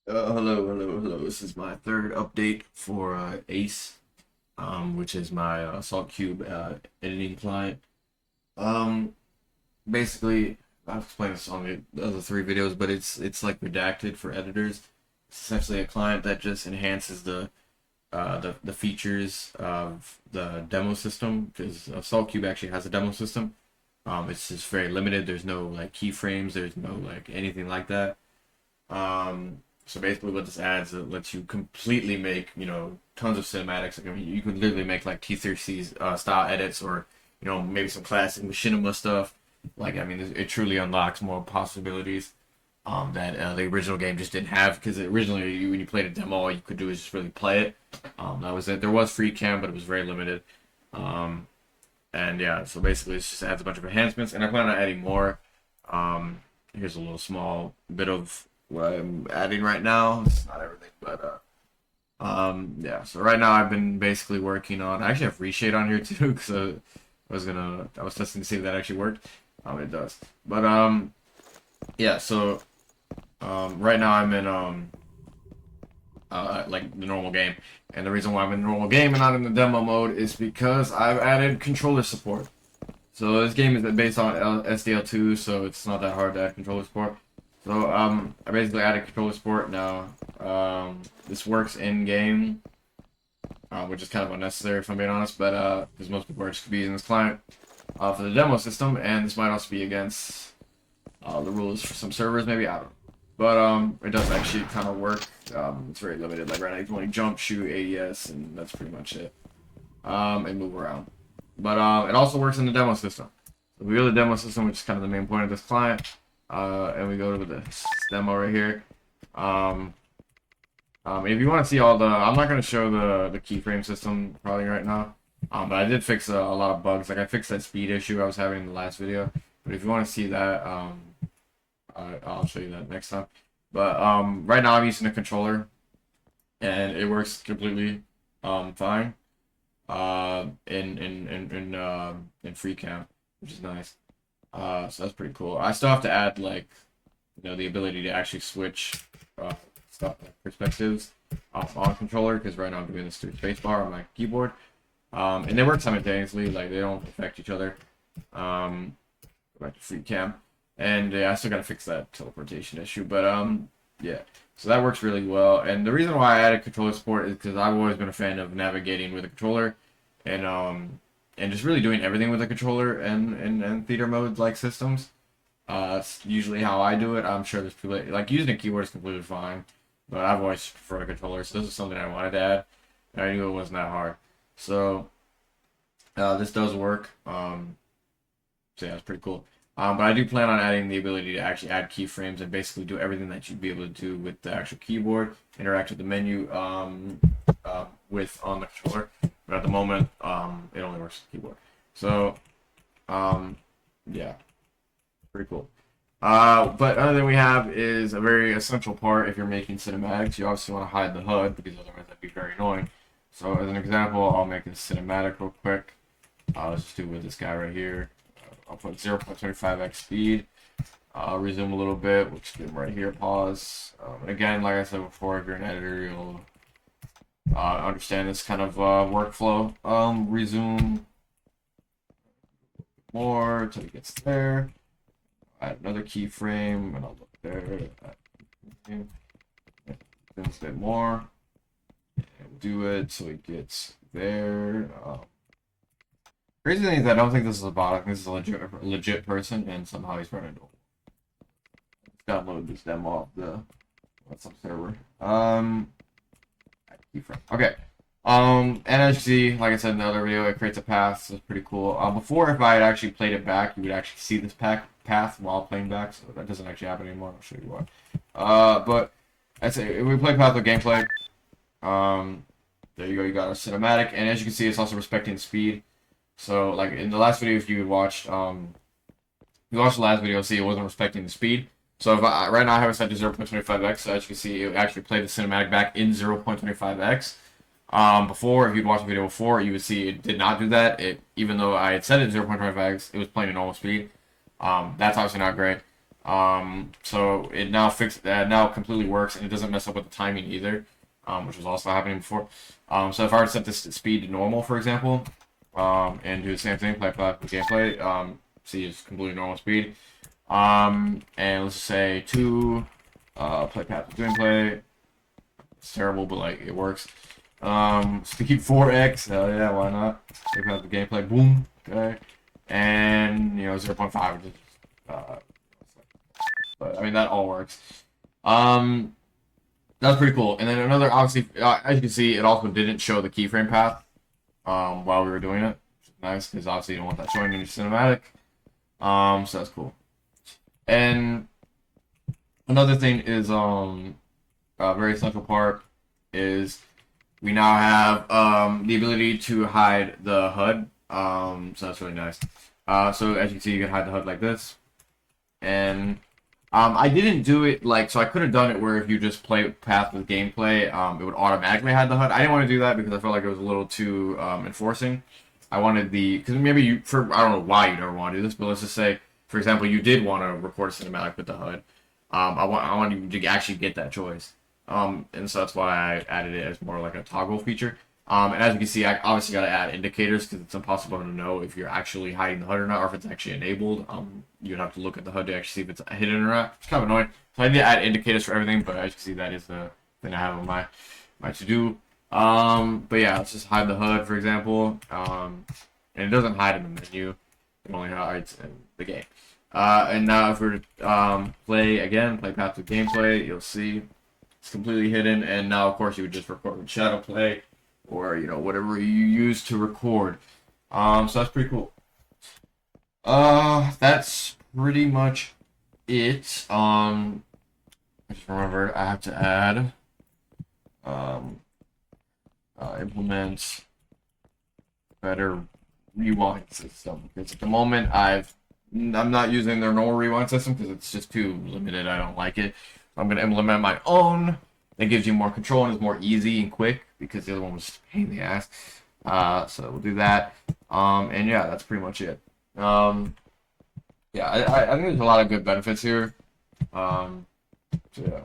Hello. This is my third update for ACE, which is my Salt Cube editing client. Um, Basically, I've explained this on the other three videos, but it's like redacted for editors. It's essentially a client that just enhances the features of the demo system because Salt Cube actually has a demo system. It's just very limited. There's no like keyframes. There's no like anything like that. So basically, what this adds, it lets you completely make, tons of cinematics. Like, I mean, you could literally make like T3C style edits, or maybe some classic machinima stuff. Like, I mean, it truly unlocks more possibilities that the original game just didn't have. Because originally, when you played a demo, all you could do is just really play it. That was it. There was free cam, but it was very limited. Um, and yeah, so basically, it just adds a bunch of enhancements, and I plan on adding more. Here's a little small bit of what I'm adding right now. It's not everything, but yeah. So right now I've been basically working on. I actually have reshade on here too, because I was testing to see if that actually worked. It does. But yeah. So right now I'm in like the normal game, and the reason why I'm in the normal game and not in the demo mode is because I've added controller support. So this game is based on SDL2, so it's not that hard to add controller support. So I basically added controller support now. This works in game, which is kind of unnecessary if I'm being honest, but because most people are just be using this client for the demo system, and this might also be against the rules for some servers, maybe, I don't know. But it does actually kind of work. It's very limited. Like right now, you can only jump, shoot, ADS, and that's pretty much it. And move around. But it also works in the demo system. So we go to the demo system, which is kind of the main point of this client. And we go to this demo right here. If you want to see all the, I'm not going to show the keyframe system probably right now. But I did fix a lot of bugs. Like I fixed that speed issue I was having in the last video. But if you want to see that, I'll show you that next time. But right now I'm using a controller, and it works completely fine. In free cam, which is nice. So that's pretty cool. I still have to add like, the ability to actually switch stuff like perspectives on controller, because right now I'm doing this through spacebar on my keyboard. And they work simultaneously, like they don't affect each other. Go back to free cam, and I still gotta fix that teleportation issue, but yeah. So that works really well, and the reason why I added controller support is because I've always been a fan of navigating with a controller, and just really doing everything with a controller and theater mode like systems. It's usually how I do it. I'm sure there's people like using a keyboard is completely fine, but I've always preferred a controller. So this is something I wanted to add, and I knew it wasn't that hard. So this does work. So yeah, it's pretty cool. But I do plan on adding the ability to actually add keyframes and basically do everything that you'd be able to do with the actual keyboard, interact with the menu with on the controller. But at the moment, it only works with the keyboard. So, yeah, pretty cool. But another thing we have is a very essential part if you're making cinematics. You obviously want to hide the HUD because otherwise that'd be very annoying. So as an example, I'll make a cinematic real quick. Let's just do it with this guy right here. I'll put 0.25x speed. I'll resume a little bit. We'll just give him right here. Pause. And again, like I said before, if you're an editor, you'll understand this kind of workflow. Resume more until it gets there. Add another keyframe, and I'll look there. Then a bit more. And do it so it gets there. Crazy thing is, I don't think this is a bot. I think this is a legit person, and somehow he's running. Let's download this demo off the WhatsApp server. Okay. And as you see, like I said in the other video, it creates a path, so it's pretty cool. Before, if I had actually played it back, you would actually see this path while playing back, so that doesn't actually happen anymore. I'll show you why. But I'd say if we play path with gameplay, there you go, you got a cinematic, and as you can see, it's also respecting speed. So, like in the last video, if you had watched, if you watched the last video, see it wasn't respecting the speed. So if right now I have it set to 0.25x, so as you can see, it actually played the cinematic back in 0.25x. Before, if you'd watched the video before, you would see it did not do that. Even though I had set it to 0.25x, it was playing at normal speed. That's obviously not great. So it now now completely works, and it doesn't mess up with the timing either, which was also happening before. So if I were to set this speed to normal, for example, and do the same thing, play gameplay, see it's completely normal speed. And let's say 2, play path with gameplay. It's terrible, but like it works. Speed 4x, hell yeah, why not? Play path with gameplay, boom, okay. And 0.5, just but I mean that all works. That's pretty cool. And then another, obviously, as you can see, it also didn't show the keyframe path while we were doing it, which is nice because obviously you don't want that showing in your cinematic. So that's cool. And another thing is a very essential part is we now have the ability to hide the HUD. So that's really nice. So as you can see, you can hide the HUD like this. And I didn't do it so I could have done it where if you just play path with gameplay, it would automatically hide the HUD. I didn't want to do that because I felt like it was a little too enforcing. I wanted because maybe I don't know why you never want to do this, but let's just say, for example, you did want to record a cinematic with the HUD. I want you to actually get that choice. And so that's why I added it as more like a toggle feature. And as you can see, I obviously got to add indicators because it's impossible to know if you're actually hiding the HUD or not, or if it's actually enabled. You'd have to look at the HUD to actually see if it's hidden or not. It's kind of annoying. So I did add indicators for everything, but as you can see, that is the thing I have on my to-do. But yeah, let's just hide the HUD, for example. And it doesn't hide in the menu. It only hides in the game. And now if we were to play path to gameplay, you'll see it's completely hidden. And now, of course, you would just record with shadow play, or whatever you use to record. So that's pretty cool. That's pretty much it. I just remembered I have to add implement better rewind system, because at the moment I'm not using their normal rewind system because it's just too limited. I don't like it. I'm gonna implement my own that gives you more control and is more easy and quick, because the other one was a pain in the ass. So we'll do that. And yeah, that's pretty much it. Yeah, I think there's a lot of good benefits here. So yeah.